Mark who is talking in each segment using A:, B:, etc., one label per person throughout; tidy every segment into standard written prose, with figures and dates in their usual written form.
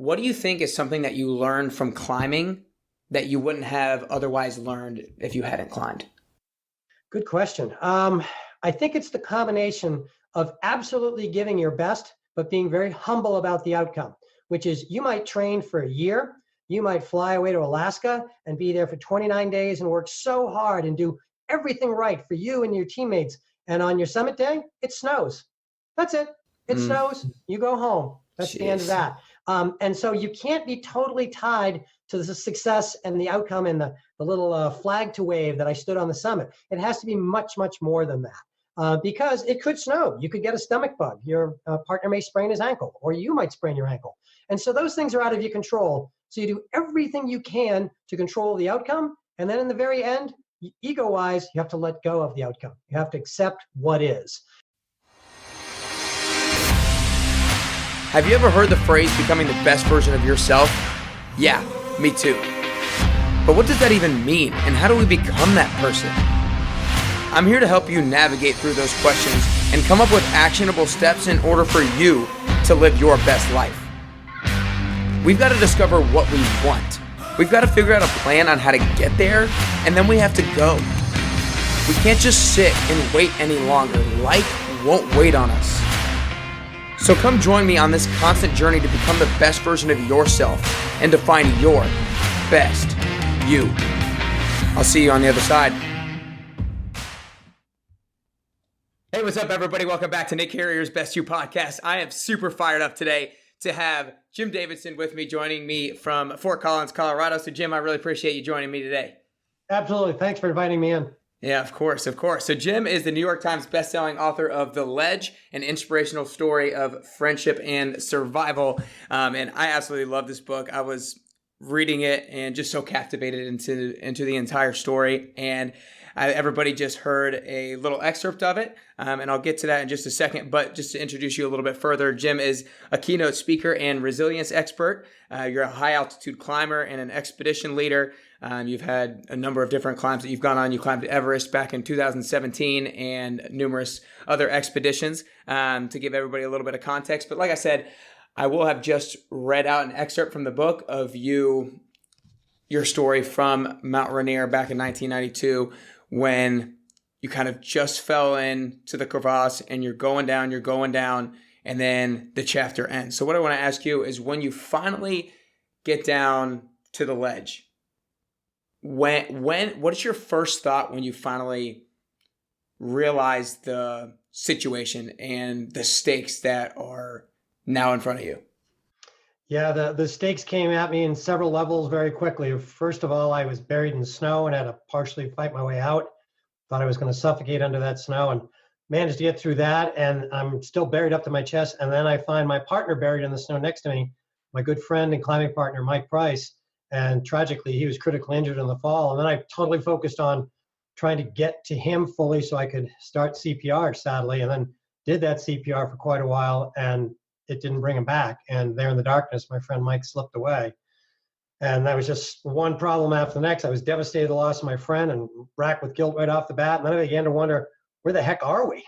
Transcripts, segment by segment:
A: what do you think is something that you learned from climbing that you wouldn't have otherwise learned if you hadn't climbed?
B: Good question. I think it's the combination of absolutely giving your best, but being very humble about the outcome, which is you might train for a year, you might fly away to Alaska and be there for 29 days and work so hard and do everything right for you and your teammates. And on your summit day, it snows. That's it. It
A: Mm,
B: snows. You go home. That's the end of
A: jeez.
B: that. And so you can't be totally tied to the success and the outcome and the little flag to wave that I stood on the summit. It has to be much, much more than that. Because it could snow. You could get a stomach bug. Your partner may sprain his ankle, or you might sprain your ankle. And so those things are out of your control. So you do everything you can to control the outcome. And then in the very end, ego-wise, you have to let go of the outcome. You have to accept what is.
A: Have you ever heard the phrase becoming the best version of yourself? Yeah, me too. But what does that even mean? And how do we become that person? I'm here to help you navigate through those questions and come up with actionable steps in order for you to live your best life. We've got to discover what we want. We've got to figure out a plan on how to get there, and then we have to go. We can't just sit and wait any longer. Life won't wait on us. So come join me on this constant journey to become the best version of yourself and to find your best you. I'll see you on the other side. Hey, what's up, everybody? Welcome back to Nick Carrier's Best You podcast. I am super fired up today to have Jim Davidson with me, joining me from Fort Collins, Colorado. So, Jim, I really appreciate you joining me today.
B: Absolutely. Thanks for inviting me in.
A: Yeah, of course, of course. So Jim is the New York Times bestselling author of The Ledge, an inspirational story of friendship and survival. And I absolutely love this book. I was reading it and just so captivated into the entire story. And everybody just heard a little excerpt of it, and I'll get to that in just a second. But just to introduce you a little bit further, Jim is a keynote speaker and resilience expert. You're a high-altitude climber and an expedition leader. You've had a number of different climbs that you've gone on. You climbed Everest back in 2017 and numerous other expeditions, to give everybody a little bit of context. But like I said, I will have just read out an excerpt from the book of your story from Mount Rainier back in 1992, when you kind of just fell into the crevasse and you're going down, and then the chapter ends. So what I want to ask you is, when you finally get down to the ledge, what is your first thought when you finally realize the situation and the stakes that are now in front of you?
B: Yeah, the stakes came at me in several levels very quickly. First of all, I was buried in snow and had to partially fight my way out. Thought I was going to suffocate under that snow and managed to get through that. And I'm still buried up to my chest. And then I find my partner buried in the snow next to me, my good friend and climbing partner, Mike Price. And tragically, he was critically injured in the fall. And then I totally focused on trying to get to him fully so I could start CPR, sadly, and then did that CPR for quite a while, and it didn't bring him back. And there in the darkness, my friend Mike slipped away. And that was just one problem after the next. I was devastated at the loss of my friend and racked with guilt right off the bat. And then I began to wonder, where the heck are we?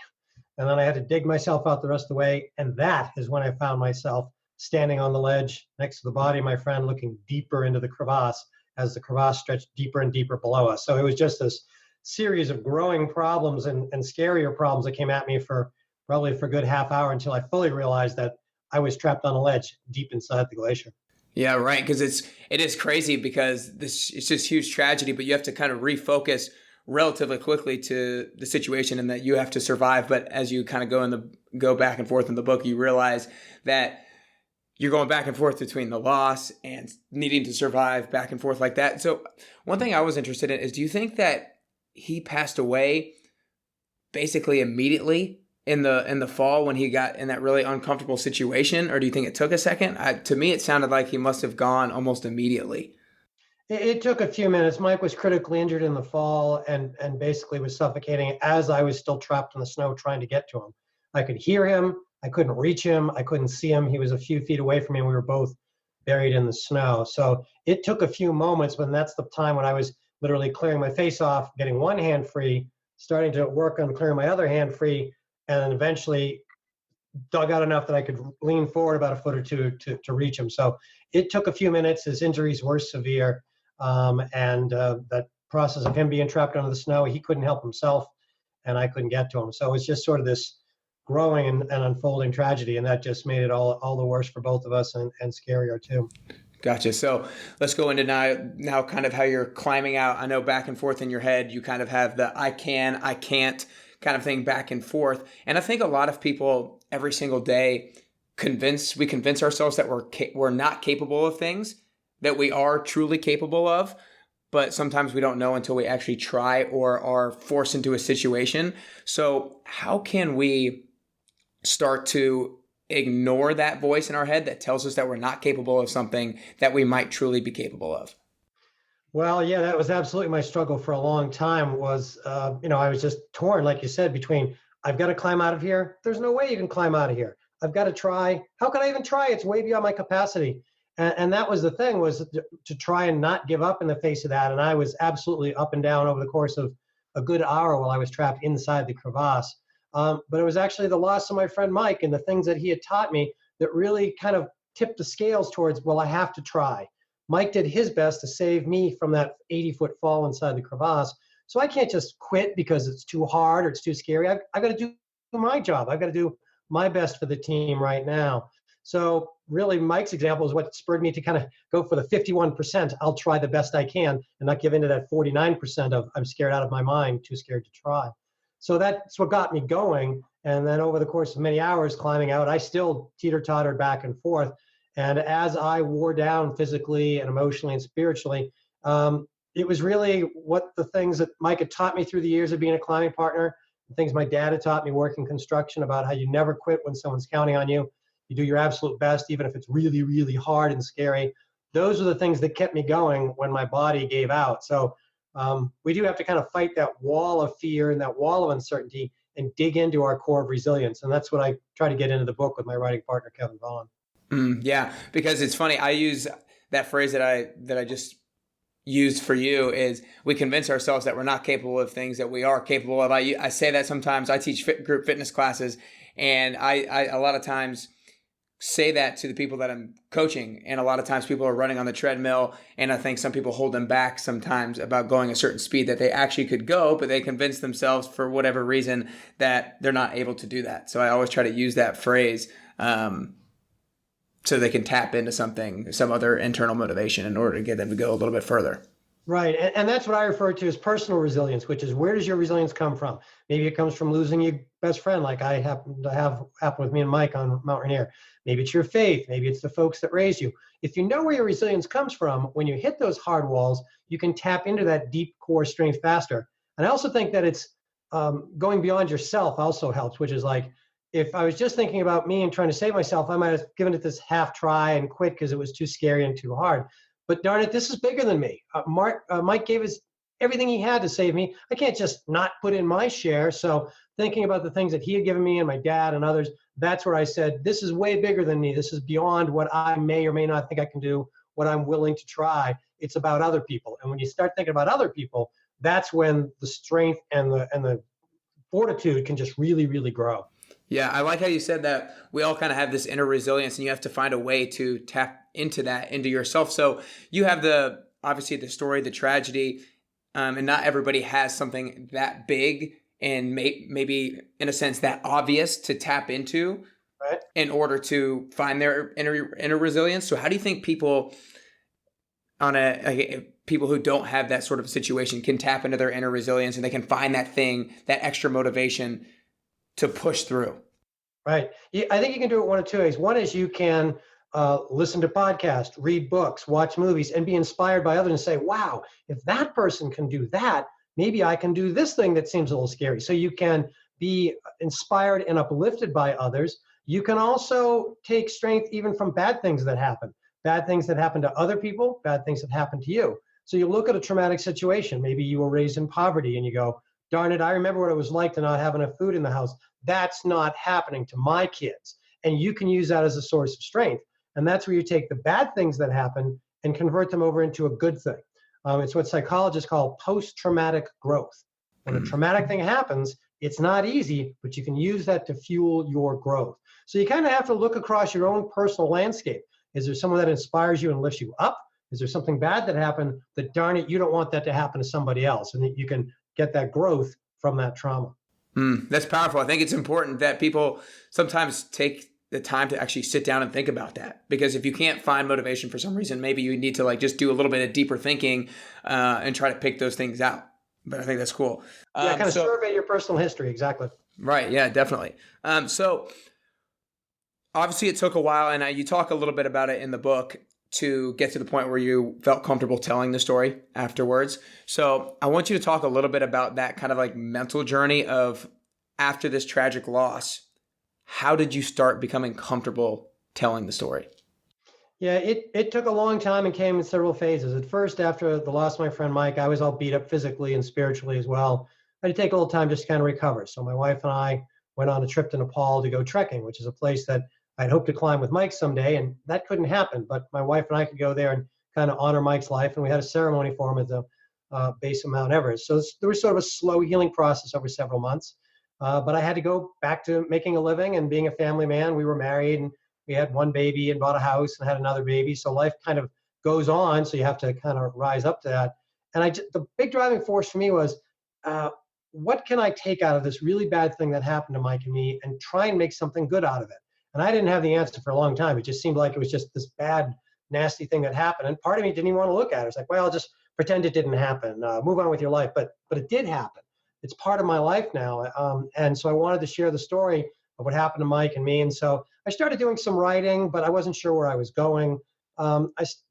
B: And then I had to dig myself out the rest of the way. And that is when I found myself standing on the ledge next to the body of my friend, looking deeper into the crevasse as the crevasse stretched deeper and deeper below us. So it was just this series of growing problems and scarier problems that came at me for probably for a good half hour until I fully realized that I was trapped on a ledge deep inside the glacier.
A: Yeah, right. Because it is crazy, because it's just huge tragedy, but you have to kind of refocus relatively quickly to the situation and that you have to survive. But as you kind of go back and forth in the book, you realize that you're going back and forth between the loss and needing to survive, back and forth like that. So one thing I was interested in is, do you think that he passed away basically immediately in the fall when he got in that really uncomfortable situation, or do you think it took a second? To me, it sounded like he must have gone almost immediately.
B: It took a few minutes. Mike was critically injured in the fall and basically was suffocating as I was still trapped in the snow trying to get to him. I could hear him. I couldn't reach him. I couldn't see him. He was a few feet away from me. We were both buried in the snow. So it took a few moments, but that's the time when I was literally clearing my face off, getting one hand free, starting to work on clearing my other hand free, and then eventually dug out enough that I could lean forward about a foot or two to reach him. So it took a few minutes. His injuries were severe. And that process of him being trapped under the snow, he couldn't help himself and I couldn't get to him. So it's just sort of this growing and unfolding tragedy. And that just made it all the worse for both of us and scarier too.
A: Gotcha. So let's go into now kind of how you're climbing out. I know back and forth in your head, you kind of have the I can, I can't kind of thing back and forth. And I think a lot of people every single day we convince ourselves that we're not capable of things that we are truly capable of. But sometimes we don't know until we actually try or are forced into a situation. So how can we start to ignore that voice in our head that tells us that we're not capable of something that we might truly be capable of?
B: Well, yeah, that was absolutely my struggle for a long time was, I was just torn, like you said, between I've got to climb out of here. There's no way you can climb out of here. I've got to try. How can I even try? It's way beyond my capacity. And that was the thing, was to try and not give up in the face of that. And I was absolutely up and down over the course of a good hour while I was trapped inside the crevasse. But it was actually the loss of my friend Mike and the things that he had taught me that really kind of tipped the scales towards, well, I have to try. Mike did his best to save me from that 80-foot fall inside the crevasse. So I can't just quit because it's too hard or it's too scary. I've got to do my job. I've got to do my best for the team right now. So really, Mike's example is what spurred me to kind of go for the 51%. I'll try the best I can and not give into that 49% of I'm scared out of my mind, too scared to try. So that's what got me going. And then over the course of many hours climbing out, I still teeter-tottered back and forth. And as I wore down physically and emotionally and spiritually, it was really what the things that Mike had taught me through the years of being a climbing partner, the things my dad had taught me working construction about how you never quit when someone's counting on you. You do your absolute best, even if it's really, really hard and scary. Those are the things that kept me going when my body gave out. So we do have to kind of fight that wall of fear and that wall of uncertainty and dig into our core of resilience. And that's what I try to get into the book with my writing partner, Kevin Vaughn.
A: Yeah, because it's funny. I use that phrase that I just used for you is we convince ourselves that we're not capable of things that we are capable of. I say that sometimes. I teach group fitness classes, and I a lot of times say that to the people that I'm coaching. And a lot of times people are running on the treadmill, and I think some people hold them back sometimes about going a certain speed that they actually could go, but they convince themselves for whatever reason that they're not able to do that. So I always try to use that phrase so they can tap into some other internal motivation in order to get them to go a little bit further.
B: Right. And that's what I refer to as personal resilience, which is where does your resilience come from? Maybe it comes from losing your best friend, like I happen to have happened with me and Mike on Mount Rainier. Maybe it's your faith. Maybe it's the folks that raised you. If you know where your resilience comes from, when you hit those hard walls, you can tap into that deep core strength faster. And I also think that it's going beyond yourself also helps, which is like, if I was just thinking about me and trying to save myself, I might have given it this half try and quit because it was too scary and too hard. But darn it, this is bigger than me. Mike gave us everything he had to save me. I can't just not put in my share. So thinking about the things that he had given me and my dad and others, that's where I said, this is way bigger than me. This is beyond what I may or may not think I can do, what I'm willing to try. It's about other people. And when you start thinking about other people, that's when the strength and the fortitude can just really, really grow.
A: Yeah, I like how you said that we all kind of have this inner resilience, and you have to find a way to tap into that, into yourself. So you have obviously the story, the tragedy, and not everybody has something that big and maybe in a sense that obvious to tap into,
B: right,
A: in order to find their inner resilience. So how do you think people people who don't have that sort of situation can tap into their inner resilience and they can find that thing, that extra motivation to push through?
B: Right. I think you can do it one of two ways. One is you can listen to podcasts, read books, watch movies, and be inspired by others and say, wow, if that person can do that, maybe I can do this thing that seems a little scary. So you can be inspired and uplifted by others. You can also take strength even from bad things that happen to other people, bad things that happen to you. So you look at a traumatic situation. Maybe you were raised in poverty and you go, darn it, I remember what it was like to not have enough food in the house. That's not happening to my kids. And you can use that as a source of strength. And that's where you take the bad things that happen and convert them over into a good thing. It's what psychologists call post-traumatic growth. When a traumatic thing happens, it's not easy, but you can use that to fuel your growth. So you kind of have to look across your own personal landscape. Is there someone that inspires you and lifts you up? Is there something bad that happened that, darn it, you don't want that to happen to somebody else, and that you can get that growth from that trauma?
A: That's powerful. I think it's important that people sometimes take the time to actually sit down and think about that, because if you can't find motivation for some reason, maybe you need to like just do a little bit of deeper thinking and try to pick those things out. But I think that's cool.
B: Yeah, kind of survey your personal history. Exactly.
A: Right. Yeah, definitely. So obviously it took a while, and you talk a little bit about it in the book, to get to the point where you felt comfortable telling the story afterwards. So I want you to talk a little bit about that kind of like mental journey of, after this tragic loss, how did you start becoming comfortable telling the story?
B: Yeah, it took a long time and came in several phases. At first, after the loss of my friend Mike, I was all beat up physically and spiritually as well. I had to take a little time just to kind of recover. So my wife and I went on a trip to Nepal to go trekking, which is a place that I'd hoped to climb with Mike someday, and that couldn't happen. But my wife and I could go there and kind of honor Mike's life, and we had a ceremony for him at the base of Mount Everest. So there was sort of a slow healing process over several months. But I had to go back to making a living and being a family man. We were married, and we had one baby and bought a house and had another baby. So life kind of goes on. So you have to kind of rise up to that. And the big driving force for me was, what can I take out of this really bad thing that happened to Mike and me and try and make something good out of it? And I didn't have the answer for a long time. It just seemed like it was just this bad, nasty thing that happened. And part of me didn't even want to look at it. It's like, well, I'll just pretend it didn't happen. Move on with your life. But it did happen. It's part of my life now. And so I wanted to share the story of what happened to Mike and me. And so I started doing some writing, but I wasn't sure where I was going. Then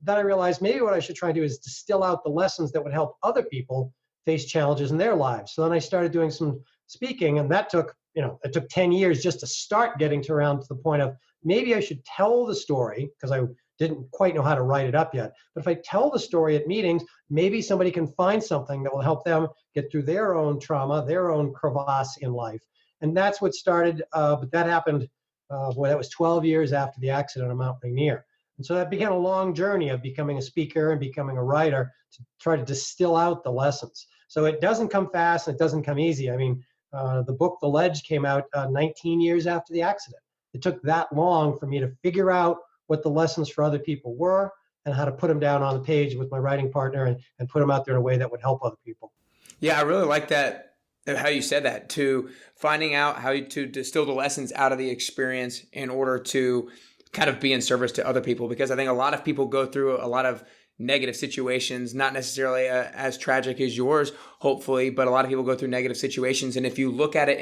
B: I realized maybe what I should try and do is distill out the lessons that would help other people face challenges in their lives. So then I started doing some speaking, and that took, it took 10 years just to start getting to around to the point of maybe I should tell the story, because I didn't quite know how to write it up yet. But if I tell the story at meetings, maybe somebody can find something that will help them get through their own trauma, their own crevasse in life. And that's what started, but that happened, that was 12 years after the accident on Mount Rainier. And so that began a long journey of becoming a speaker and becoming a writer to try to distill out the lessons. So it doesn't come fast and it doesn't come easy. I mean, the book, The Ledge, came out 19 years after the accident. It took that long for me to figure out what the lessons for other people were and how to put them down on the page with my writing partner and put them out there in a way that would help other people.
A: Yeah, I really like that, how you said that, to finding out how to distill the lessons out of the experience in order to kind of be in service to other people. Because I think a lot of people go through a lot of negative situations, not necessarily as tragic as yours, hopefully, but a lot of people go through negative situations. And if you look at it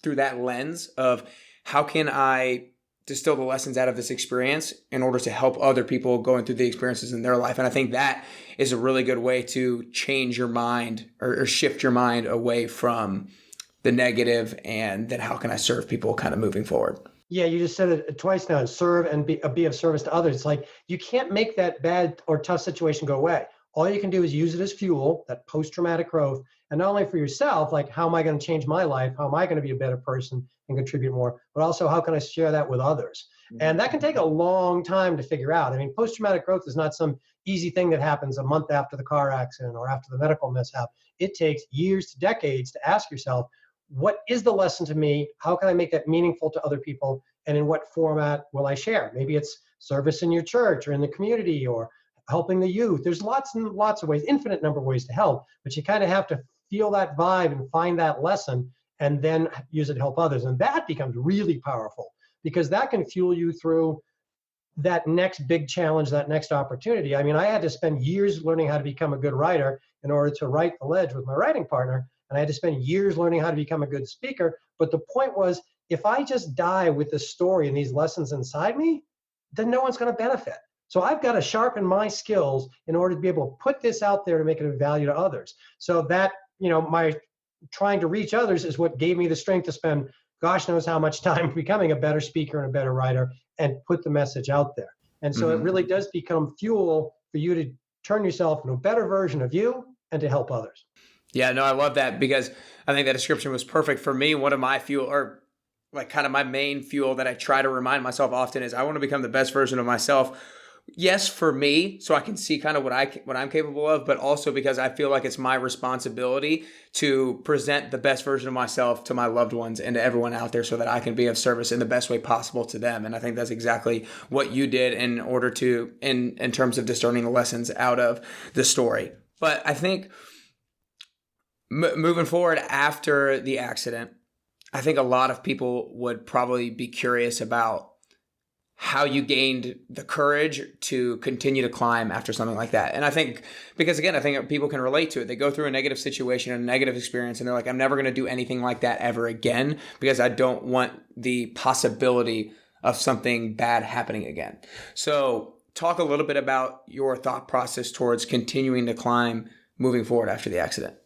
A: through that lens of how can I distill the lessons out of this experience in order to help other people going through the experiences in their life. And I think that is a really good way to change your mind or shift your mind away from the negative, and then how can I serve people kind of moving forward.
B: Yeah, you just said it twice now, serve and be of service to others. It's like you can't make that bad or tough situation go away. All you can do is use it as fuel, that post-traumatic growth. And not only for yourself, like how am I going to change my life? How am I going to be a better person and contribute more? But also how can I share that with others? And that can take a long time to figure out. I mean, post-traumatic growth is not some easy thing that happens a month after the car accident or after the medical mishap. It takes years to decades to ask yourself, what is the lesson to me? How can I make that meaningful to other people? And in what format will I share? Maybe it's service in your church or in the community or helping the youth. There's lots and lots of ways, infinite number of ways to help, but you kind of have to feel that vibe and find that lesson and then use it to help others. And that becomes really powerful because that can fuel you through that next big challenge, that next opportunity. I mean, I had to spend years learning how to become a good writer in order to write The Ledge with my writing partner. And I had to spend years learning how to become a good speaker. But the point was, if I just die with this story and these lessons inside me, then no one's going to benefit. So I've got to sharpen my skills in order to be able to put this out there to make it of value to others. So that, my trying to reach others is what gave me the strength to spend gosh knows how much time becoming a better speaker and a better writer and put the message out there. And so it really does become fuel for you to turn yourself into a better version of you and to help others.
A: Yeah, no, I love that because I think that description was perfect for me. One of my fuel, or like kind of my main fuel that I try to remind myself often, is I want to become the best version of myself, Yes, for me, so I can see kind of what I'm capable of, but also because I feel like it's my responsibility to present the best version of myself to my loved ones and to everyone out there so that I can be of service in the best way possible to them. And I think that's exactly what you did in order to in terms of discerning the lessons out of the story. But I think moving forward after the accident, I think a lot of people would probably be curious about how you gained the courage to continue to climb after something like that. And I think, because again, I think people can relate to it. They go through a negative situation, a negative experience, and they're like, I'm never going to do anything like that ever again because I don't want the possibility of something bad happening again. So talk a little bit about your thought process towards continuing to climb moving forward after the accident.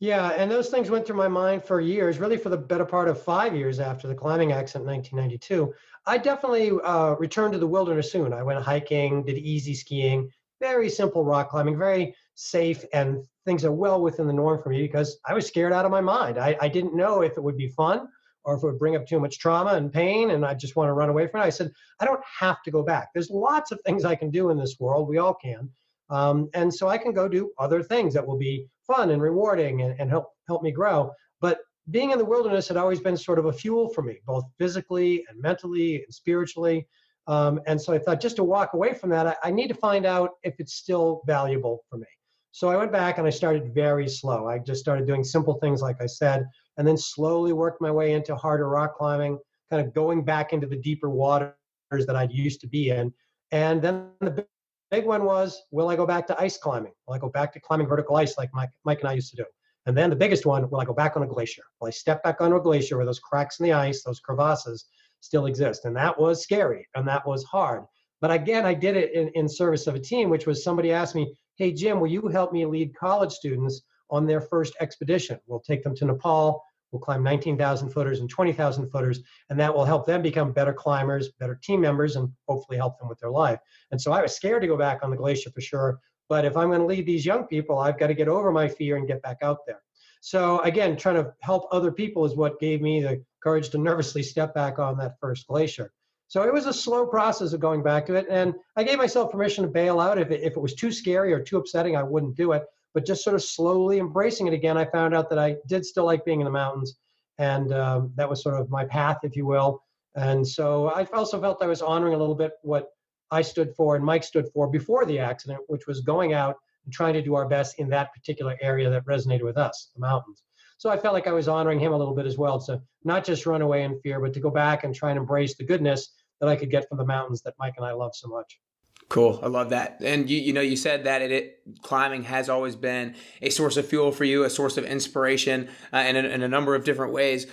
B: Yeah, and those things went through my mind for years, really for the better part of 5 years after the climbing accident in 1992. I definitely returned to the wilderness soon. I went hiking, did easy skiing, very simple rock climbing, very safe, and things are well within the norm for me because I was scared out of my mind. I didn't know if it would be fun or if it would bring up too much trauma and pain, and I just want to run away from it. I said, I don't have to go back. There's lots of things I can do in this world. We all can. And so I can go do other things that will be fun and rewarding and help me grow. But being in the wilderness had always been sort of a fuel for me, both physically and mentally and spiritually. And so I thought just to walk away from that, I need to find out if it's still valuable for me. So I went back and I started very slow. I just started doing simple things, like I said, and then slowly worked my way into harder rock climbing, kind of going back into the deeper waters that I'd used to be in. And then the big one was, will I go back to ice climbing? Will I go back to climbing vertical ice like Mike and I used to do? And then the biggest one, will I go back on a glacier? Will I step back onto a glacier where those cracks in the ice, those crevasses still exist? And that was scary and that was hard. But again, I did it in service of a team, which was somebody asked me, hey, Jim, will you help me lead college students on their first expedition? We'll take them to Nepal. We'll climb 19,000 footers and 20,000 footers, and that will help them become better climbers, better team members, and hopefully help them with their life. And so I was scared to go back on the glacier for sure. But if I'm going to lead these young people, I've got to get over my fear and get back out there. So again, trying to help other people is what gave me the courage to nervously step back on that first glacier. So it was a slow process of going back to it. And I gave myself permission to bail out. If it was too scary or too upsetting, I wouldn't do it. But just sort of slowly embracing it again, I found out that I did still like being in the mountains. And that was sort of my path, if you will. And so I also felt I was honoring a little bit what I stood for and Mike stood for before the accident, which was going out and trying to do our best in that particular area that resonated with us, the mountains. So I felt like I was honoring him a little bit as well, to not just run away in fear, but to go back and try and embrace the goodness that I could get from the mountains that Mike and I love so much.
A: Cool. I love that. And you said that climbing has always been a source of fuel for you, a source of inspiration in a number of different ways.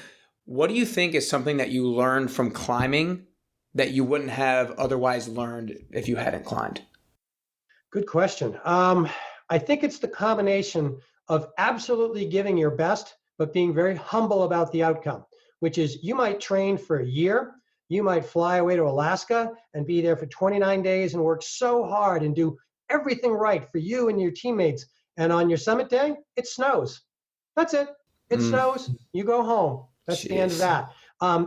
A: What do you think is something that you learned from climbing that you wouldn't have otherwise learned if you hadn't climbed?
B: Good question. I think it's the combination of absolutely giving your best, but being very humble about the outcome, which is you might train for a year. You might fly away to Alaska and be there for 29 days and work so hard and do everything right for you and your teammates. And on your summit day, it snows. That's it. It snows. You go home. That's the end of that.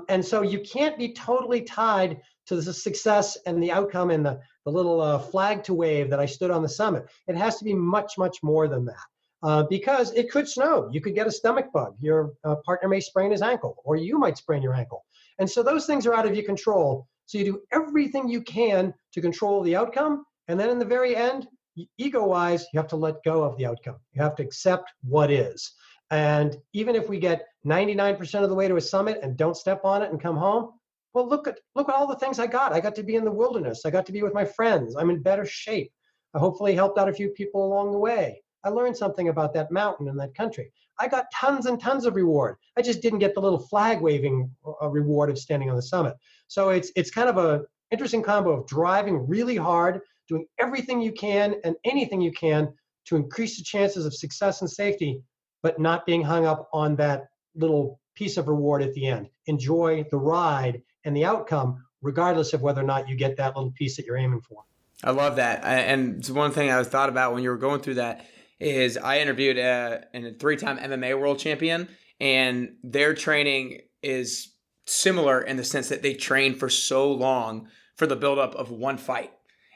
B: And so you can't be totally tied to the success and the outcome and the little flag to wave that I stood on the summit. It has to be much, much more than that. Because it could snow. You could get a stomach bug. Your partner may sprain his ankle, or you might sprain your ankle. And so those things are out of your control. So you do everything you can to control the outcome. And then in the very end, ego-wise, you have to let go of the outcome. You have to accept what is. And even if we get 99% of the way to a summit and don't step on it and come home, well, look at all the things I got. I got to be in the wilderness. I got to be with my friends. I'm in better shape. I hopefully helped out a few people along the way. I learned something about that mountain and that country. I got tons and tons of reward. I just didn't get the little flag waving reward of standing on the summit. So it's kind of a interesting combo of driving really hard, doing everything you can and anything you can to increase the chances of success and safety, but not being hung up on that little piece of reward at the end. Enjoy the ride and the outcome, regardless of whether or not you get that little piece that you're aiming for.
A: I love that. And it's one thing I thought about when you were going through that is I interviewed a 3-time MMA world champion, and their training is similar in the sense that they train for so long for the buildup of one fight.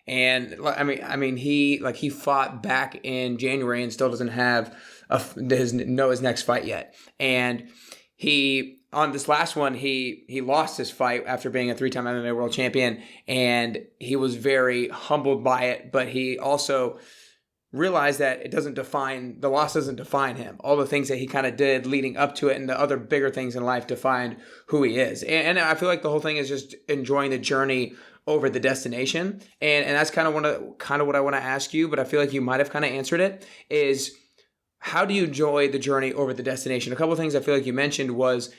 A: And he fought back in January and still doesn't have his next fight yet. And he, on this last one, he lost his fight after being a 3-time MMA world champion, and he was very humbled by it. But he also realized that the loss doesn't define him. All the things that he kind of did leading up to it and the other bigger things in life define who he is. And I feel like the whole thing is just enjoying the journey over the destination. And that's kind of what I want to ask you, but I feel like you might have kind of answered it, is how do you enjoy the journey over the destination? A couple of things I feel like you mentioned was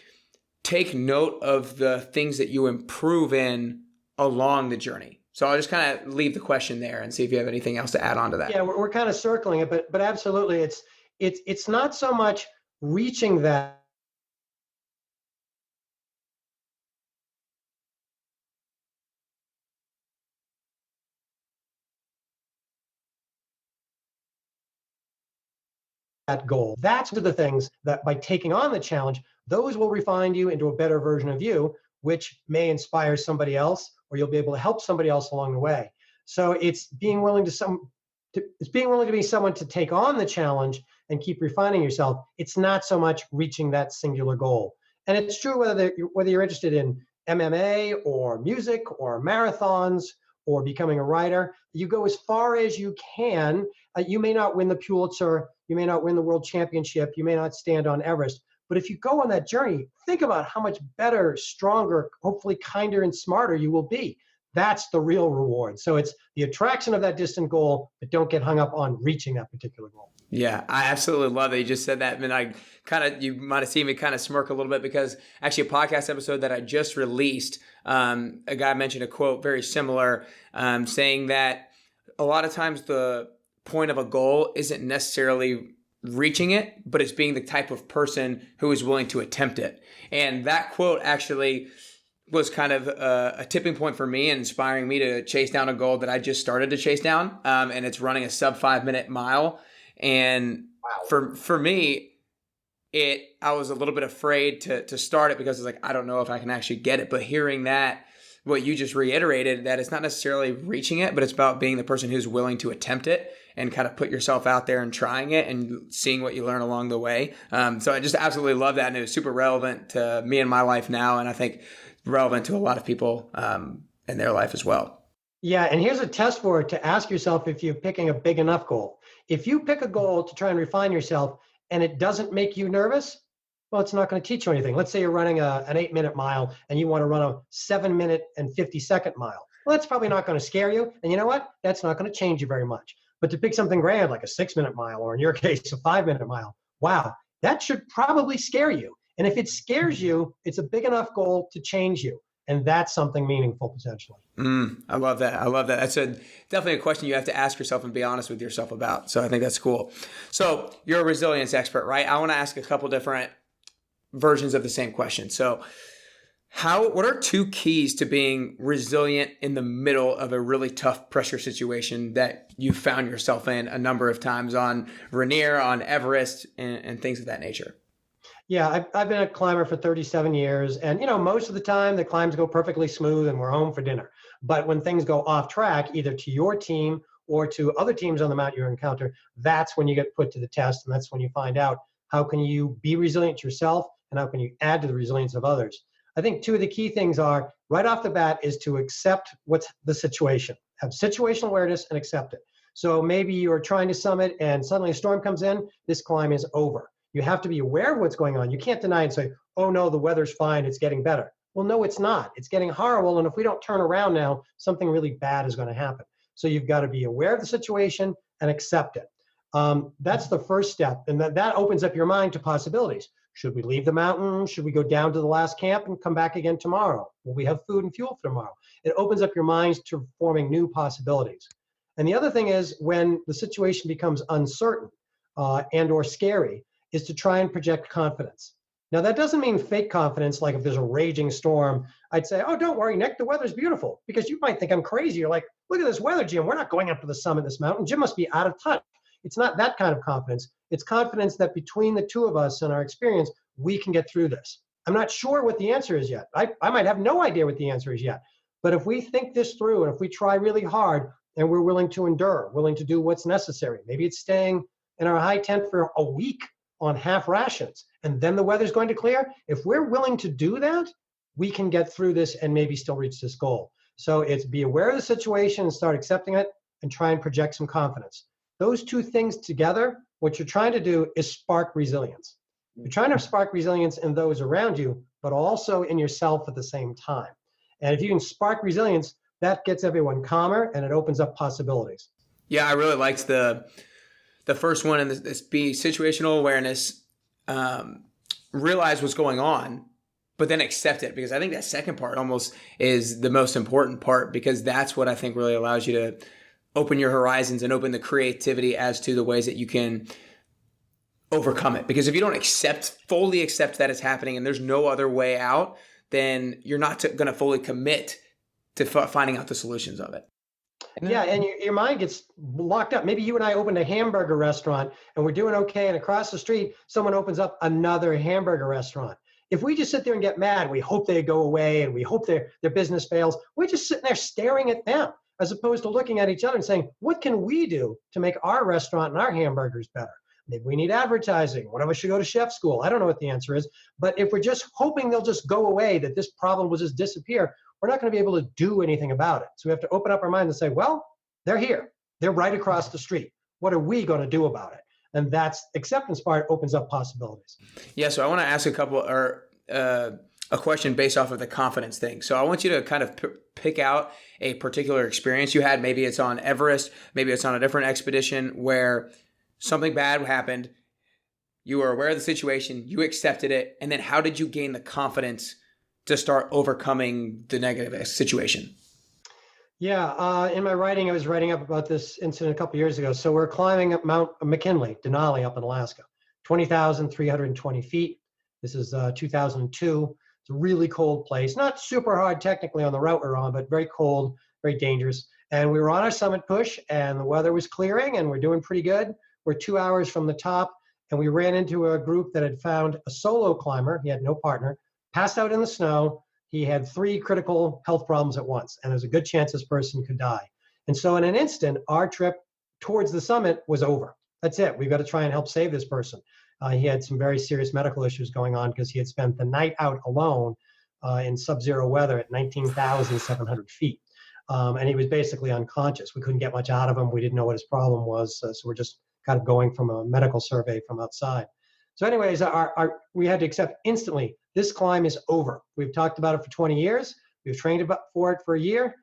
A: take note of the things that you improve in along the journey. So I'll just kind of leave the question there and see if you have anything else to add on to that.
B: Yeah, we're kind of circling it, but absolutely, it's not so much reaching that goal. That's the things that by taking on the challenge, those will refine you into a better version of you, which may inspire somebody else, or you'll be able to help somebody else along the way. So it's being willing to be someone to take on the challenge and keep refining yourself. It's not so much reaching that singular goal. And it's true whether you're interested in MMA or music or marathons or becoming a writer, you go as far as you can. You may not win the Pulitzer, you may not win the world championship, you may not stand on Everest, but if you go on that journey, think about how much better, stronger, hopefully kinder and smarter you will be. That's the real reward. So it's the attraction of that distant goal, but don't get hung up on reaching that particular goal.
A: Yeah, I absolutely love it. You just said that, and you might have seen me kind of smirk a little bit because actually a podcast episode that I just released, a guy mentioned a quote very similar, saying that a lot of times the point of a goal isn't necessarily reaching it, but it's being the type of person who is willing to attempt it. And that quote actually was kind of a tipping point for me and inspiring me to chase down a goal that I just started to chase down. And it's running a sub 5-minute mile. And wow, for me, I was a little bit afraid to start it because it's like, I don't know if I can actually get it. But hearing that, what you just reiterated, that it's not necessarily reaching it, but it's about being the person who's willing to attempt it and kind of put yourself out there and trying it and seeing what you learn along the way. So I just absolutely love that. And it was super relevant to me in my life now. And I think relevant to a lot of people in their life as well.
B: Yeah, and here's a test for it to ask yourself if you're picking a big enough goal. If you pick a goal to try and refine yourself and it doesn't make you nervous, well, it's not going to teach you anything. Let's say you're running an 8-minute mile and you want to run a 7-minute and 50-second mile. Well, that's probably not going to scare you. And you know what? That's not going to change you very much. But to pick something grand like a 6-minute mile, or in your case, a 5-minute mile, wow, that should probably scare you. And if it scares you, it's a big enough goal to change you. And that's something meaningful potentially.
A: I love that. That's definitely a question you have to ask yourself and be honest with yourself about. So I think that's cool. So you're a resilience expert, right? I want to ask a couple different versions of the same question. So what are 2 keys to being resilient in the middle of a really tough pressure situation that you found yourself in a number of times on Rainier, on Everest, and things of that nature?
B: Yeah, I've been a climber for 37 years. And, most of the time the climbs go perfectly smooth and we're home for dinner. But when things go off track, either to your team or to other teams on the mountain you encounter, that's when you get put to the test. And that's when you find out how can you be resilient yourself and how can you add to the resilience of others. I think 2 of the key things are right off the bat is to accept what's the situation, have situational awareness and accept it. So maybe you're trying to summit and suddenly a storm comes in, this climb is over. You have to be aware of what's going on. You can't deny and say, oh no, the weather's fine, it's getting better. Well, no, it's not. It's getting horrible. And if we don't turn around now, something really bad is going to happen. So you've got to be aware of the situation and accept it. That's the first step. And that opens up your mind to possibilities. Should we leave the mountain? Should we go down to the last camp and come back again tomorrow? Will we have food and fuel for tomorrow? It opens up your minds to forming new possibilities. And the other thing is when the situation becomes uncertain and or scary, is to try and project confidence. Now, that doesn't mean fake confidence, like if there's a raging storm, I'd say, oh, don't worry, Nick, the weather's beautiful. Because you might think I'm crazy. You're like, look at this weather, Jim. We're not going up to the summit of this mountain. Jim must be out of touch. It's not that kind of confidence. It's confidence that between the 2 of us and our experience, we can get through this. I'm not sure what the answer is yet. I might have no idea what the answer is yet. But if we think this through and if we try really hard, and we're willing to endure, willing to do what's necessary. Maybe it's staying in our high tent for a week on half rations, and then the weather's going to clear. If we're willing to do that, we can get through this and maybe still reach this goal. So it's be aware of the situation and start accepting it and try and project some confidence. Those two things together, what you're trying to do is spark resilience. You're trying to spark resilience in those around you, but also in yourself at the same time. And if you can spark resilience, that gets everyone calmer and it opens up possibilities.
A: Yeah, I really liked the first one, and this be situational awareness, realize what's going on, but then accept it, because I think that second part almost is the most important part, because that's what I think really allows you to open your horizons and open the creativity as to the ways that you can overcome it. Because if you don't fully accept that it's happening and there's no other way out, then you're not going to fully commit to finding out the solutions of it.
B: Yeah, and your mind gets locked up. Maybe you and I opened a hamburger restaurant and we're doing okay, and across the street, someone opens up another hamburger restaurant. If we just sit there and get mad, we hope they go away and we hope their business fails, we're just sitting there staring at them, as opposed to looking at each other and saying, what can we do to make our restaurant and our hamburgers better? Maybe we need advertising. One of us should go to chef school. I don't know what the answer is. But if we're just hoping they'll just go away, that this problem will just disappear, we're not going to be able to do anything about it. So we have to open up our mind and say, well, they're here. They're right across the street. What are we going to do about it? And that's acceptance part opens up possibilities.
A: Yeah, so I want to ask a question based off of the confidence thing. So I want you to kind of pick out a particular experience you had. Maybe it's on Everest, maybe it's on a different expedition where something bad happened. You were aware of the situation, you accepted it, and then how did you gain the confidence to start overcoming the negative situation?
B: Yeah, in my writing, I was writing up about this incident a couple years ago. So we're climbing up Mount McKinley, Denali up in Alaska, 20,320 feet. This is 2002. It's a really cold place, not super hard technically on the route we're on, but very cold, very dangerous. And we were on our summit push and the weather was clearing and we're doing pretty good. We're 2 hours from the top and we ran into a group that had found a solo climber. He had no partner, passed out in the snow. He had 3 critical health problems at once, and there's a good chance this person could die. And so in an instant, our trip towards the summit was over. That's it. We've got to try and help save this person. He had some very serious medical issues going on because he had spent the night out alone in sub-zero weather at 19,700 feet. And he was basically unconscious. We couldn't get much out of him. We didn't know what his problem was. So we're just kind of going from a medical survey from outside. So anyways, we had to accept instantly, this climb is over. We've talked about it for 20 years. We've trained for it for a year.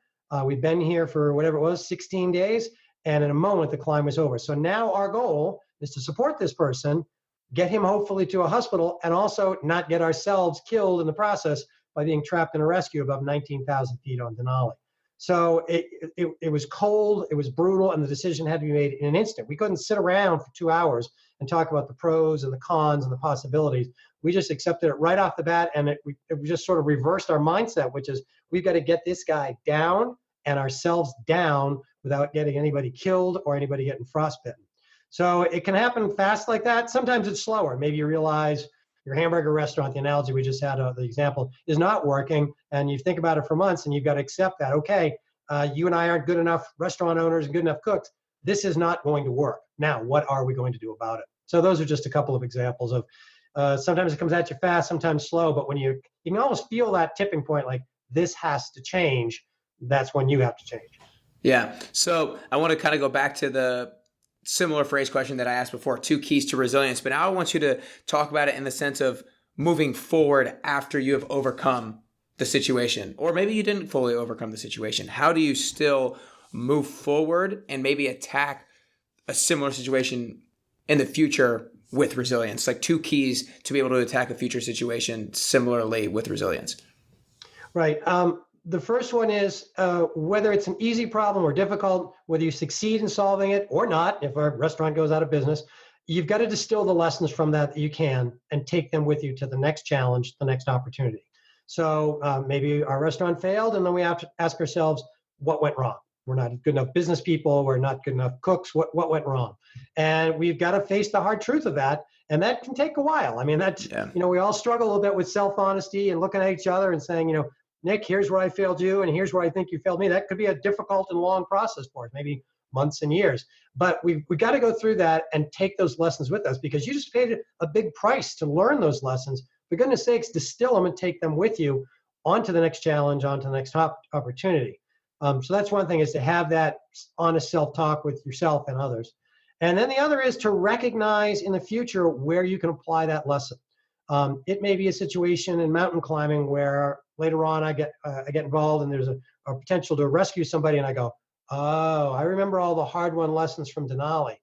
B: We've been here for whatever it was, 16 days. And in a moment, the climb was over. So now our goal is to support this person, get him hopefully to a hospital, and also not get ourselves killed in the process by being trapped in a rescue above 19,000 feet on Denali. So it was cold, it was brutal, and the decision had to be made in an instant. We couldn't sit around for 2 hours and talk about the pros and the cons and the possibilities. We just accepted it right off the bat, and it just sort of reversed our mindset, which is we've got to get this guy down and ourselves down without getting anybody killed or anybody getting frostbitten. So it can happen fast like that. Sometimes it's slower. Maybe you realize your hamburger restaurant, the analogy we just had, the example, is not working, and you think about it for months, and you've got to accept that, okay, you and I aren't good enough restaurant owners and good enough cooks. This is not going to work. Now, what are we going to do about it? So those are just a couple of examples of sometimes it comes at you fast, sometimes slow, but when you can almost feel that tipping point, like this has to change, that's when you have to change.
A: Yeah. So I want to kind of go back to the similar phrase question that I asked before, 2 keys to resilience, but now I want you to talk about it in the sense of moving forward after you have overcome the situation, or maybe you didn't fully overcome the situation. How do you still move forward and maybe attack a similar situation in the future with resilience? Like 2 keys to be able to attack a future situation similarly with resilience.
B: Right. The first one is whether it's an easy problem or difficult, whether you succeed in solving it or not, if our restaurant goes out of business, you've got to distill the lessons from that you can and take them with you to the next challenge, the next opportunity. So maybe our restaurant failed, and then we have to ask ourselves, what went wrong? We're not good enough business people. We're not good enough cooks. What went wrong? And we've got to face the hard truth of that. And that can take a while. I mean, we all struggle a little bit with self-honesty and looking at each other and saying, Nick, here's where I failed you, and here's where I think you failed me. That could be a difficult and long process for us, maybe months and years. But we got to go through that and take those lessons with us, because you just paid a big price to learn those lessons. For goodness sakes, distill them and take them with you onto the next challenge, onto the next opportunity. So that's one thing, is to have that honest self-talk with yourself and others. And then the other is to recognize in the future where you can apply that lesson. It may be a situation in mountain climbing where later on I get involved and there's a potential to rescue somebody, and I go, oh, I remember all the hard-won lessons from Denali.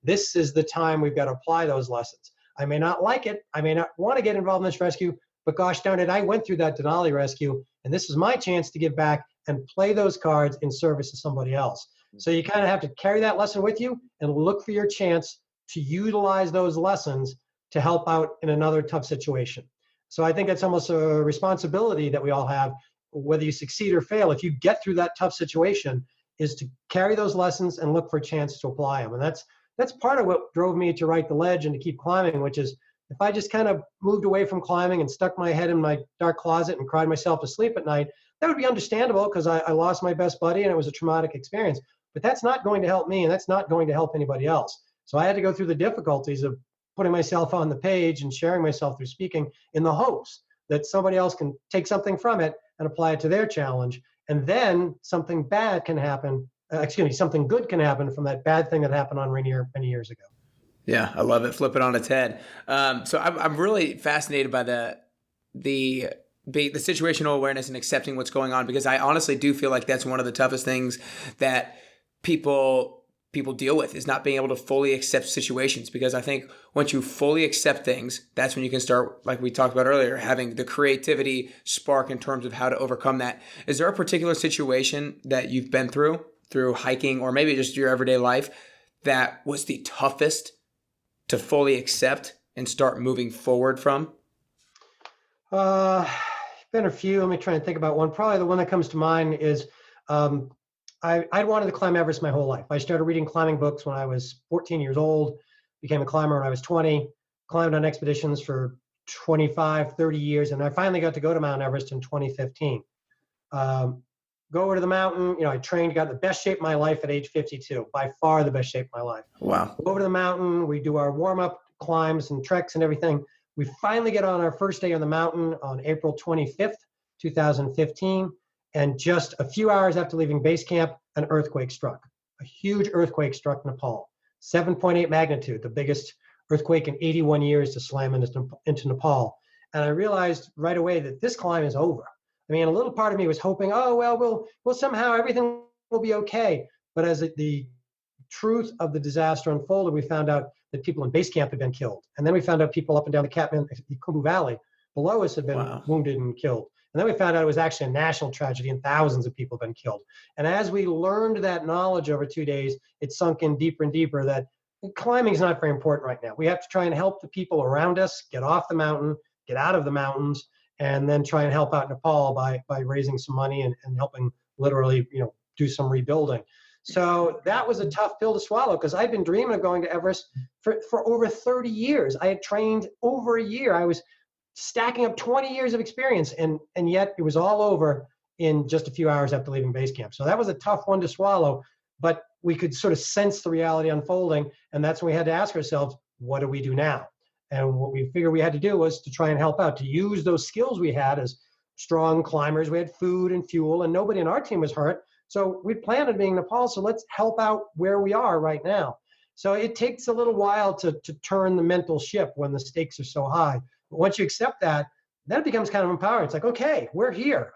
B: This is the time we've got to apply those lessons. I may not like it. I may not want to get involved in this rescue, but gosh darn it, I went through that Denali rescue, and this is my chance to give back and play those cards in service of somebody else. So you kind of have to carry that lesson with you and look for your chance to utilize those lessons to help out in another tough situation. So I think that's almost a responsibility that we all have, whether you succeed or fail. If you get through that tough situation, is to carry those lessons and look for a chance to apply them. And that's part of what drove me to write The Ledge and to keep climbing, which is, if I just kind of moved away from climbing and stuck my head in my dark closet and cried myself to sleep at night, that would be understandable, because I lost my best buddy and it was a traumatic experience. But that's not going to help me, and that's not going to help anybody else. So I had to go through the difficulties of putting myself on the page and sharing myself through speaking, in the hopes that somebody else can take something from it and apply it to their challenge. And then something bad can happen, something good can happen from that bad thing that happened on Rainier many years ago.
A: Yeah, I love it. Flip it on its head. So I'm really fascinated by the situational awareness and accepting what's going on, because I honestly do feel like that's one of the toughest things that people deal with, is not being able to fully accept situations. Because I think once you fully accept things, that's when you can start, like we talked about earlier, having the creativity spark in terms of how to overcome that. Is there a particular situation that you've been through hiking, or maybe just your everyday life, that was the toughest to fully accept and start moving forward from?
B: Been a few. Let me try and think about one. Probably the one that comes to mind is, I'd wanted to climb Everest my whole life. I started reading climbing books when I was 14 years old, became a climber when I was 20, climbed on expeditions for 25, 30 years, and I finally got to go to Mount Everest in 2015. Go over to the mountain, I trained, got in the best shape of my life at age 52, by far the best shape of my life.
A: Wow.
B: Go over to the mountain, we do our warm-up climbs and treks and everything. We finally get on our first day on the mountain on April 25th, 2015. And just a few hours after leaving base camp, an earthquake struck. A huge earthquake struck Nepal. 7.8 magnitude, the biggest earthquake in 81 years to slam into Nepal. And I realized right away that this climb is over. I mean, a little part of me was hoping, oh, well, we'll somehow, everything will be okay. But as the truth of the disaster unfolded, we found out that people in base camp had been killed. And then we found out people up and down the Khumbu Valley below us had been wounded and killed. And then we found out it was actually a national tragedy and thousands of people have been killed. And as we learned that knowledge over 2 days, it sunk in deeper and deeper that climbing is not very important right now. We have to try and help the people around us get off the mountain, get out of the mountains, and then try and help out Nepal by raising some money and helping literally, do some rebuilding. So that was a tough pill to swallow, because I'd been dreaming of going to Everest for over 30 years. I had trained over a year. I was stacking up 20 years of experience, and yet it was all over in just a few hours after leaving base camp. So that was a tough one to swallow, but we could sort of sense the reality unfolding, and that's when we had to ask ourselves, what do we do now? And what we figured we had to do was to try and help out, to use those skills we had as strong climbers. We had food and fuel, and nobody on our team was hurt. So we'd planned on being in Nepal, so let's help out where we are right now. So it takes a little while to turn the mental ship when the stakes are so high. But once you accept that, then it becomes kind of empowering. It's like, okay, we're here.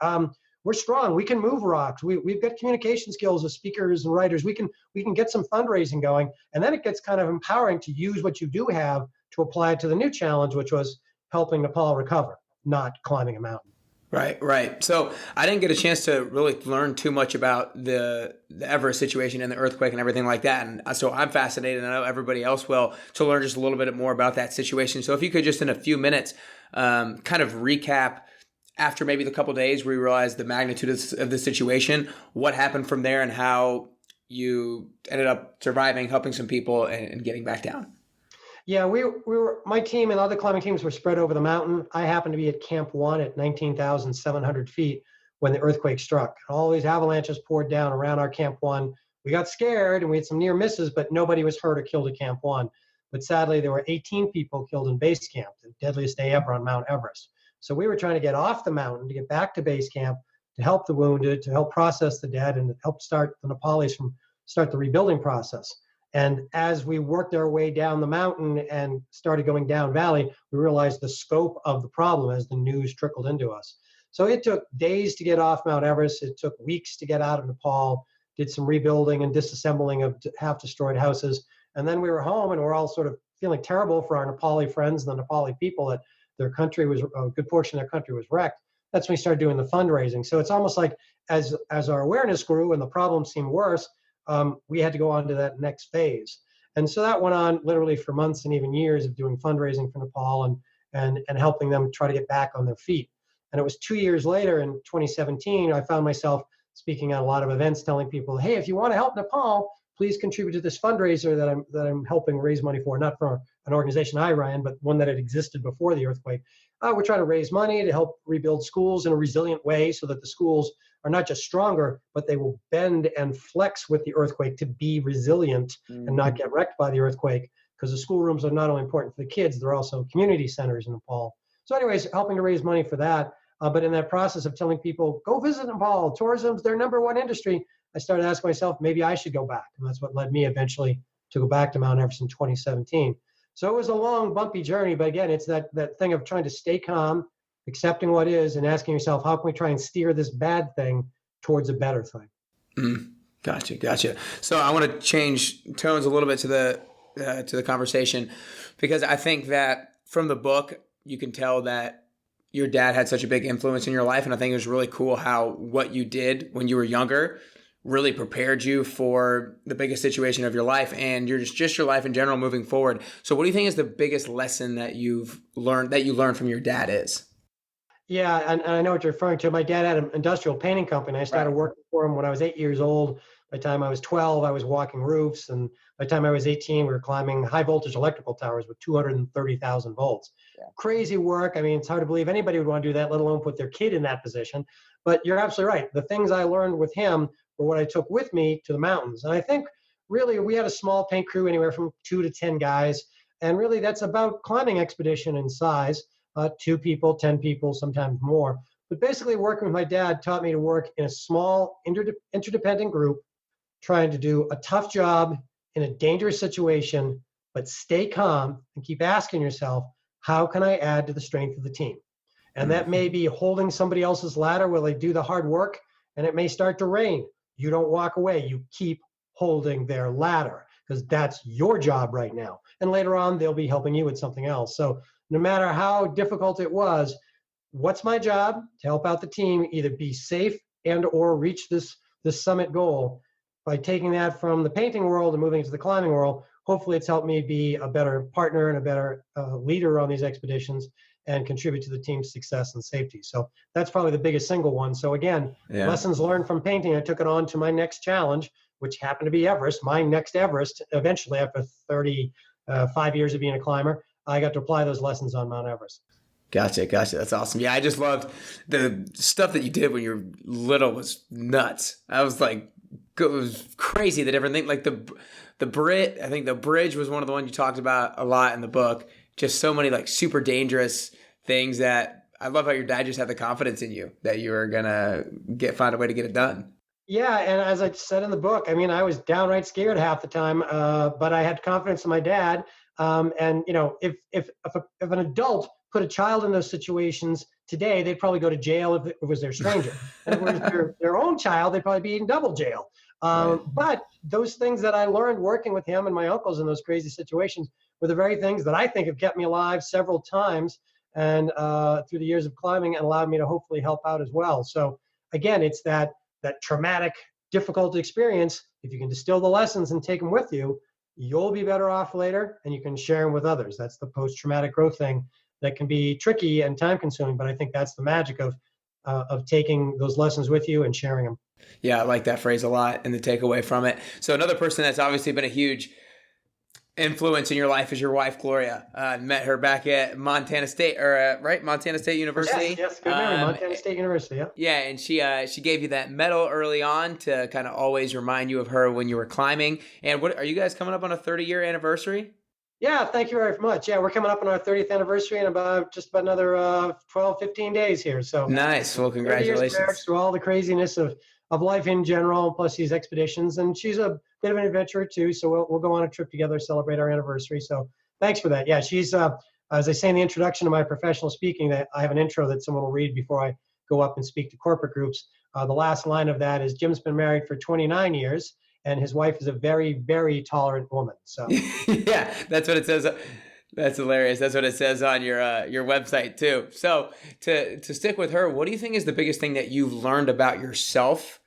B: We're strong. We can move rocks. We've got communication skills as speakers and writers. We can get some fundraising going. And then it gets kind of empowering to use what you do have to apply it to the new challenge, which was helping Nepal recover, not climbing a mountain.
A: Right. So I didn't get a chance to really learn too much about the Everest situation and the earthquake and everything like that. And so I'm fascinated, and I know everybody else will, to learn just a little bit more about that situation. So if you could just in a few minutes kind of recap, after maybe the couple of days where you realized the magnitude of the situation, what happened from there and how you ended up surviving, helping some people, and getting back down.
B: Yeah, we were, my team and other climbing teams were spread over the mountain. I happened to be at Camp 1 at 19,700 feet, when the earthquake struck. All these avalanches poured down around our Camp 1. We got scared and we had some near misses, but nobody was hurt or killed at Camp 1. But sadly, there were 18 people killed in base camp, the deadliest day ever on Mount Everest. So we were trying to get off the mountain to get back to base camp, to help the wounded, to help process the dead, and to help start the Nepalis start the rebuilding process. And as we worked our way down the mountain and started going down valley, we realized the scope of the problem as the news trickled into us. So it took days to get off Mount Everest. It took weeks to get out of Nepal, did some rebuilding and disassembling of half destroyed houses. And then we were home and we're all sort of feeling terrible for our Nepali friends and the Nepali people that their country was, a good portion of their country was wrecked. That's when we started doing the fundraising. So it's almost like as our awareness grew and the problem seemed worse, we had to go on to that next phase. And so that went on literally for months and even years of doing fundraising for Nepal and helping them try to get back on their feet. And it was 2 years later in 2017, I found myself speaking at a lot of events telling people, hey, if you want to help Nepal, please contribute to this fundraiser that I'm helping raise money for, not for an organization I ran, but one that had existed before the earthquake. We're trying to raise money to help rebuild schools in a resilient way so that the schools are not just stronger, but they will bend and flex with the earthquake to be resilient and not get wrecked by the earthquake, because the schoolrooms are not only important for the kids, they're also community centers in Nepal. So anyways, helping to raise money for that. But in that process of telling people, go visit Nepal, tourism's their number one industry, I started asking myself, maybe I should go back. And that's what led me eventually to go back to Mount Everest in 2017. So it was a long, bumpy journey. But again, it's that thing of trying to stay calm, accepting what is, and asking yourself, how can we try and steer this bad thing towards a better thing?
A: Gotcha. So I want to change tones a little bit to the conversation, because I think that from the book, you can tell that your dad had such a big influence in your life. And I think it was really cool how what you did when you were younger really prepared you for the biggest situation of your life and just your life in general moving forward. So what do you think is the biggest lesson that you learned from your dad is?
B: Yeah, and I know what you're referring to. My dad had an industrial painting company. I started working for him when I was 8 years old. By the time I was 12, I was walking roofs. And by the time I was 18, we were climbing high voltage electrical towers with 230,000 volts. Yeah. Crazy work. I mean, it's hard to believe anybody would want to do that, let alone put their kid in that position. But you're absolutely right. The things I learned with him were what I took with me to the mountains. And I think really we had a small paint crew, anywhere from 2 to 10 guys. And really that's about climbing expedition in size. 2 people, 10 people, sometimes more. But basically working with my dad taught me to work in a small interdependent group, trying to do a tough job in a dangerous situation, but stay calm and keep asking yourself, how can I add to the strength of the team? And that may be holding somebody else's ladder while they do the hard work, and it may start to rain. You don't walk away. You keep holding their ladder because that's your job right now. And later on, they'll be helping you with something else. So no matter how difficult it was, what's my job? To help out the team, either be safe and or reach this summit goal. By taking that from the painting world and moving to the climbing world, hopefully it's helped me be a better partner and a better leader on these expeditions and contribute to the team's success and safety. So that's probably the biggest single one. So again, lessons learned from painting. I took it on to my next challenge, which happened to be Everest. My next Everest, eventually after 35 years of being a climber, I got to apply those lessons on Mount Everest.
A: Gotcha. That's awesome. Yeah, I just loved the stuff that you did when you were little was nuts. I was like, it was crazy, the different things. Like the Brit, I think the bridge was one of the ones you talked about a lot in the book. Just so many like super dangerous things that I love how your dad just had the confidence in you that you were gonna find a way to get it done.
B: Yeah, and as I said in the book, I mean, I was downright scared half the time, but I had confidence in my dad. And you know, if an adult put a child in those situations today, they'd probably go to jail if it was their stranger. And if it was their own child, they'd probably be in double jail. But those things that I learned working with him and my uncles in those crazy situations were the very things that I think have kept me alive several times and through the years of climbing and allowed me to hopefully help out as well. So again, it's that traumatic, difficult experience. If you can distill the lessons and take them with you, you'll be better off later and you can share them with others. That's the post-traumatic growth thing that can be tricky and time consuming, but I think that's the magic of taking those lessons with you and sharing them.
A: Yeah, I like that phrase a lot and the takeaway from it. So another person that's obviously been a huge influence in your life is your wife, Gloria. Met her back at Montana State, or right, Montana State
B: Yes,
A: University.
B: yes, good memory. Montana State University. Yeah.
A: Yeah, and she gave you that medal early on to kind of always remind you of her when you were climbing. And what are you guys coming up on a 30-year anniversary?
B: Yeah, thank you very much. Yeah, we're coming up on our 30th anniversary in about just about another 12, 15 days here. So
A: Nice. Well,
B: 30 years of marriage
A: congratulations.
B: through all the craziness of life in general, plus these expeditions. And she's a bit of an adventurer too. So we'll go on a trip together, celebrate our anniversary. So thanks for that. Yeah, she's, as I say in the introduction to my professional speaking, that I have an intro that someone will read before I go up and speak to corporate groups. The last line of that is Jim's been married for 29 years. And his wife is a very, very tolerant woman. So
A: Yeah, that's what it says. That's hilarious. That's what it says on your website too. So to stick with her, what do you think is the biggest thing that you've learned about yourself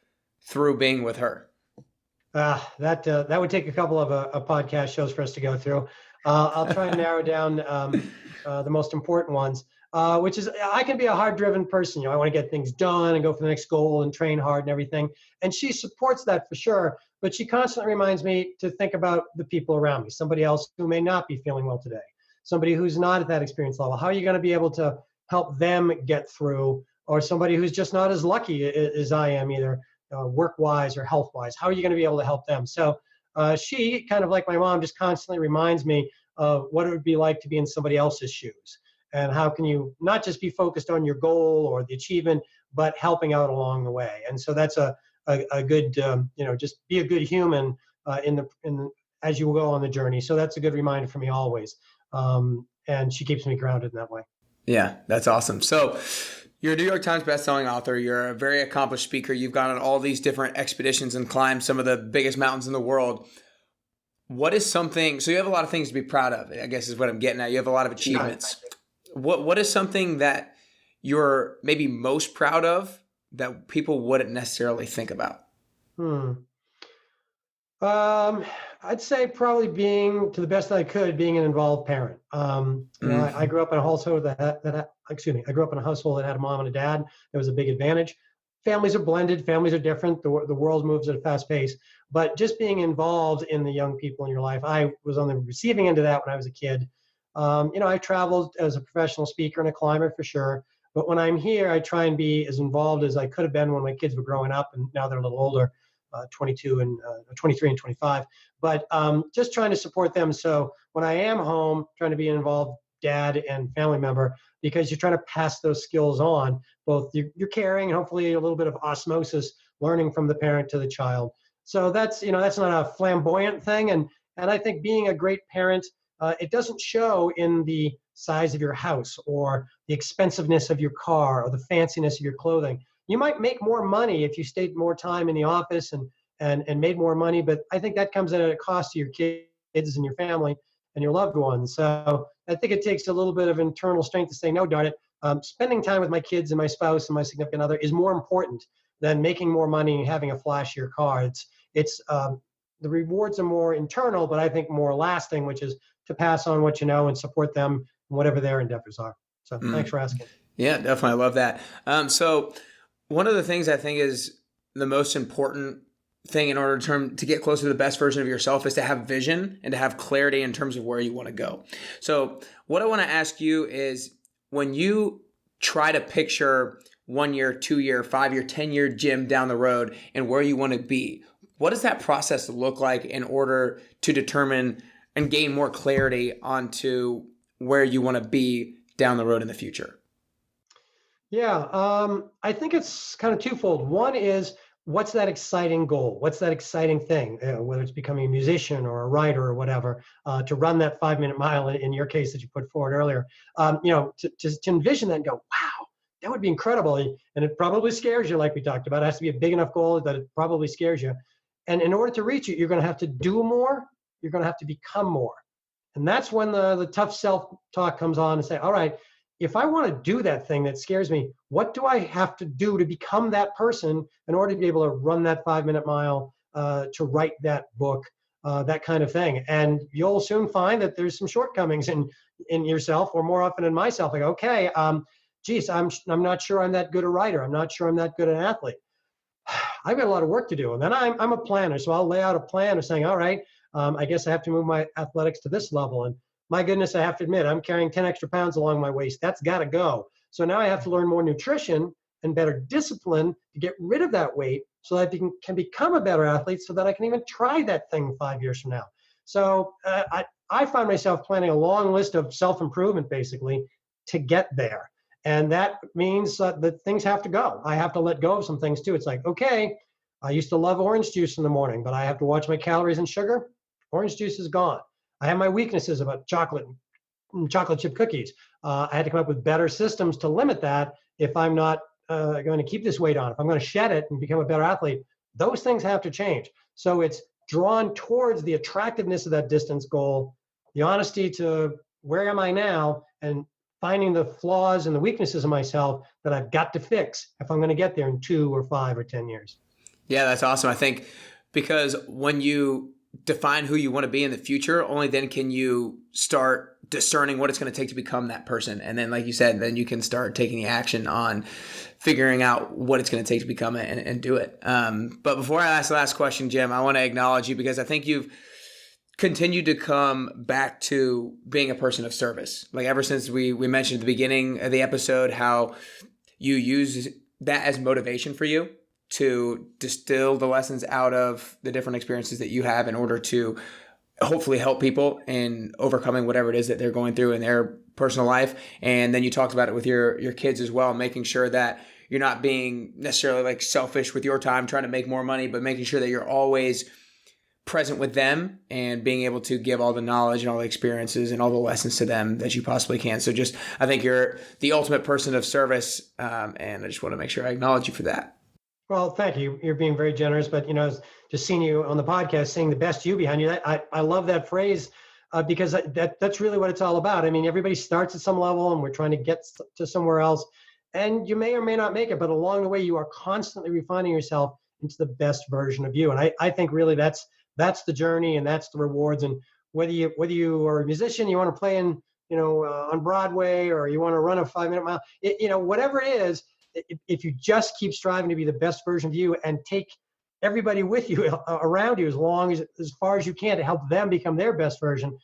A: through being with her?
B: that would take a couple of podcast shows for us to go through. I'll try and narrow down the most important ones, which is I can be a hard-driven person. I want to get things done and go for the next goal and train hard and everything. And she supports that for sure. But she constantly reminds me to think about the people around me, somebody else who may not be feeling well today, somebody who's not at that experience level. How are you going to be able to help them get through, or somebody who's just not as lucky as I am, either work-wise or health-wise? How are you going to be able to help them? So she, kind of like my mom, just constantly reminds me of what it would be like to be in somebody else's shoes. And how can you not just be focused on your goal or the achievement, but helping out along the way. And so that's a good, just be a good human as you go on the journey. So that's a good reminder for me always. And she keeps me grounded in that way.
A: Yeah, that's awesome. So you're a New York Times bestselling author. You're a very accomplished speaker. You've gone on all these different expeditions and climbed some of the biggest mountains in the world. What is something, so you have a lot of things to be proud of, I guess is what I'm getting at. You have a lot of achievements. What is something that you're maybe most proud of that people wouldn't necessarily think about?
B: I'd say probably being, to the best I could, being an involved parent. I grew up in a household I grew up in a household that had a mom and a dad. It was a big advantage. Families are blended. Families are different. The world moves at a fast pace. But just being involved in the young people in your life, I was on the receiving end of that when I was a kid. I traveled as a professional speaker and a climber for sure. But when I'm here, I try and be as involved as I could have been when my kids were growing up, and now they're a little older, 22 and 23 and 25. But just trying to support them. So when I am home, trying to be an involved dad and family member, because you're trying to pass those skills on. Both you're caring and hopefully a little bit of osmosis, learning from the parent to the child. So that's not a flamboyant thing. And I think being a great parent, it doesn't show in the size of your house or the expensiveness of your car or the fanciness of your clothing. You might make more money if you stayed more time in the office and made more money, but I think that comes at a cost to your kids and your family and your loved ones. So I think it takes a little bit of internal strength to say, no, darn it, spending time with my kids and my spouse and my significant other is more important than making more money and having a flashier car. It's the rewards are more internal, but I think more lasting, which is to pass on what you know and support them in whatever their endeavors are. So thanks for asking.
A: Yeah, definitely. I love that. So one of the things I think is the most important thing in order to get closer to the best version of yourself is to have vision and to have clarity in terms of where you want to go. So what I want to ask you is, when you try to picture 1 year, 2 year, 5 year, 10-year Jim down the road and where you want to be, what does that process look like in order to determine and gain more clarity onto where you want to be down the road in the future?
B: Yeah, I think it's kind of twofold. One is, what's that exciting goal? What's that exciting thing, whether it's becoming a musician or a writer or whatever, to run that 5-minute mile in your case that you put forward earlier, to envision that and go, wow, that would be incredible. And it probably scares you, like we talked about. It has to be a big enough goal that it probably scares you. And in order to reach it, you're going to have to do more. You're going to have to become more. And that's when the tough self-talk comes on and say, all right, if I want to do that thing that scares me, what do I have to do to become that person in order to be able to run that 5-minute mile, to write that book, that kind of thing? And you'll soon find that there's some shortcomings in yourself, or more often in myself. Like, okay, geez, I'm not sure I'm that good a writer. I'm not sure I'm that good an athlete. I've got a lot of work to do. And then I'm a planner, so I'll lay out a plan of saying, all right, I guess I have to move my athletics to this level. And my goodness, I have to admit, I'm carrying 10 extra pounds along my waist. That's got to go. So now I have to learn more nutrition and better discipline to get rid of that weight so that I can become a better athlete so that I can even try that thing 5 years from now. So I find myself planning a long list of self-improvement basically to get there. And that means that things have to go. I have to let go of some things too. It's like, okay, I used to love orange juice in the morning, but I have to watch my calories and sugar. Orange juice is gone. I have my weaknesses about chocolate and chocolate chip cookies. I had to come up with better systems to limit that if I'm not going to keep this weight on. If I'm going to shed it and become a better athlete, those things have to change. So it's drawn towards the attractiveness of that distance goal, the honesty to where am I now, and finding the flaws and the weaknesses of myself that I've got to fix if I'm going to get there in 2 or 5 or 10 years.
A: Yeah, that's awesome. I think because when you define who you want to be in the future, only then can you start discerning what it's going to take to become that person. And then, like you said, then you can start taking the action on figuring out what it's going to take to become it and do it. But before I ask the last question, Jim, I want to acknowledge you because I think you've continued to come back to being a person of service. Like ever since we mentioned at the beginning of the episode how you use that as motivation for you to distill the lessons out of the different experiences that you have in order to hopefully help people in overcoming whatever it is that they're going through in their personal life. And then you talked about it with your kids as well, making sure that you're not being necessarily like selfish with your time, trying to make more money, but making sure that you're always present with them and being able to give all the knowledge and all the experiences and all the lessons to them that you possibly can. So just, I think you're the ultimate person of service. And I just want to make sure I acknowledge you for that.
B: Well, thank you. You're being very generous, but just seeing you on the podcast, seeing the best you behind you, I love that phrase because that's really what it's all about. I mean, everybody starts at some level and we're trying to get to somewhere else, and you may or may not make it, but along the way, you are constantly refining yourself into the best version of you. And I think really that's the journey and that's the rewards. And whether you are a musician, you want to play in, on Broadway, or you want to run a 5-minute mile, whatever it is, if you just keep striving to be the best version of you and take everybody with you around you as far as you can to help them become their best version,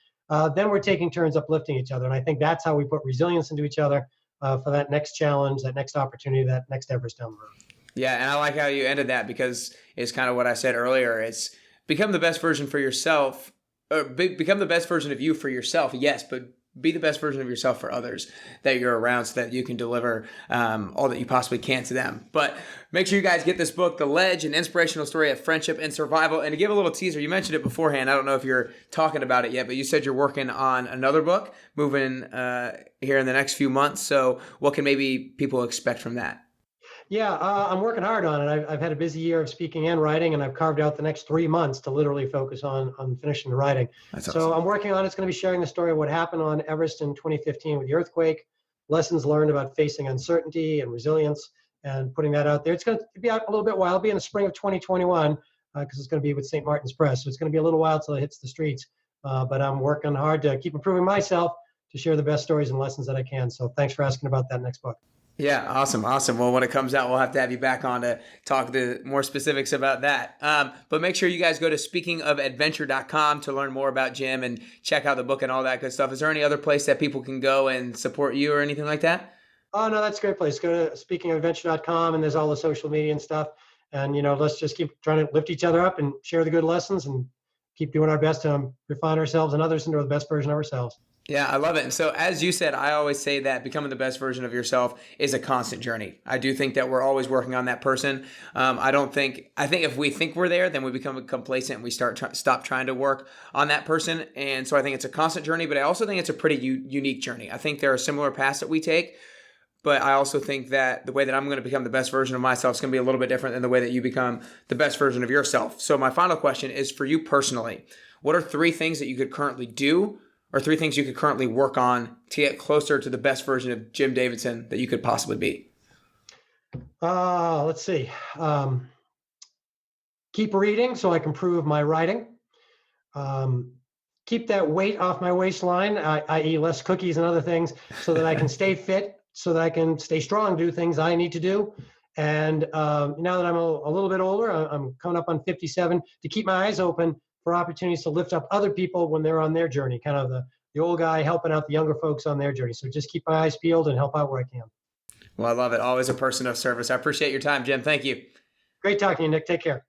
B: then we're taking turns uplifting each other. And I think that's how we put resilience into each other for that next challenge, that next opportunity, that next Everest down the road.
A: Yeah, and I like how you ended that because it's kind of what I said earlier. It's become the best version for yourself, or become the best version of you for yourself, yes, but be the best version of yourself for others that you're around so that you can deliver all that you possibly can to them. But make sure you guys get this book, The Ledge, an inspirational story of friendship and survival. And to give a little teaser, you mentioned it beforehand. I don't know if you're talking about it yet, but you said you're working on another book moving here in the next few months. So what can maybe people expect from that?
B: Yeah, I'm working hard on it. I've had a busy year of speaking and writing, and I've carved out the next 3 months to literally focus on finishing the writing.
A: That's
B: so
A: awesome.
B: I'm working on it. It's going to be sharing the story of what happened on Everest in 2015 with the earthquake, lessons learned about facing uncertainty and resilience, and putting that out there. It's going to be out a little bit while. It'll be in the spring of 2021 because it's going to be with St. Martin's Press. So it's going to be a little while till it hits the streets. But I'm working hard to keep improving myself to share the best stories and lessons that I can. So thanks for asking about that next book.
A: Yeah, awesome. Well, when it comes out, we'll have to have you back on to talk to more specifics about that. But make sure you guys go to speakingofadventure.com to learn more about Jim and check out the book and all that good stuff. Is there any other place that people can go and support you or anything like that?
B: Oh, no, that's a great place. Go to speakingofadventure.com and there's all the social media and stuff. And, let's just keep trying to lift each other up and share the good lessons and keep doing our best to refine ourselves and others into the best version of ourselves.
A: Yeah, I love it. And so as you said, I always say that becoming the best version of yourself is a constant journey. I do think that we're always working on that person. I think if we think we're there, then we become complacent and we stop trying to work on that person. And so I think it's a constant journey, but I also think it's a pretty unique journey. I think there are similar paths that we take, but I also think that the way that I'm going to become the best version of myself is going to be a little bit different than the way that you become the best version of yourself. So my final question is for you personally. What are 3 things that you could currently do or 3 things you could currently work on to get closer to the best version of Jim Davidson that you could possibly be?
B: Let's see. Keep reading so I can improve my writing. Keep that weight off my waistline, i.e. less cookies and other things, so that I can stay fit, so that I can stay strong, do things I need to do. And now that I'm a little bit older, I'm coming up on 57, to keep my eyes open for opportunities to lift up other people when they're on their journey, kind of the old guy helping out the younger folks on their journey. So just keep my eyes peeled and help out where I can.
A: Well, I love it. Always a person of service. I appreciate your time, Jim. Thank you.
B: Great talking to you, Nick. Take care.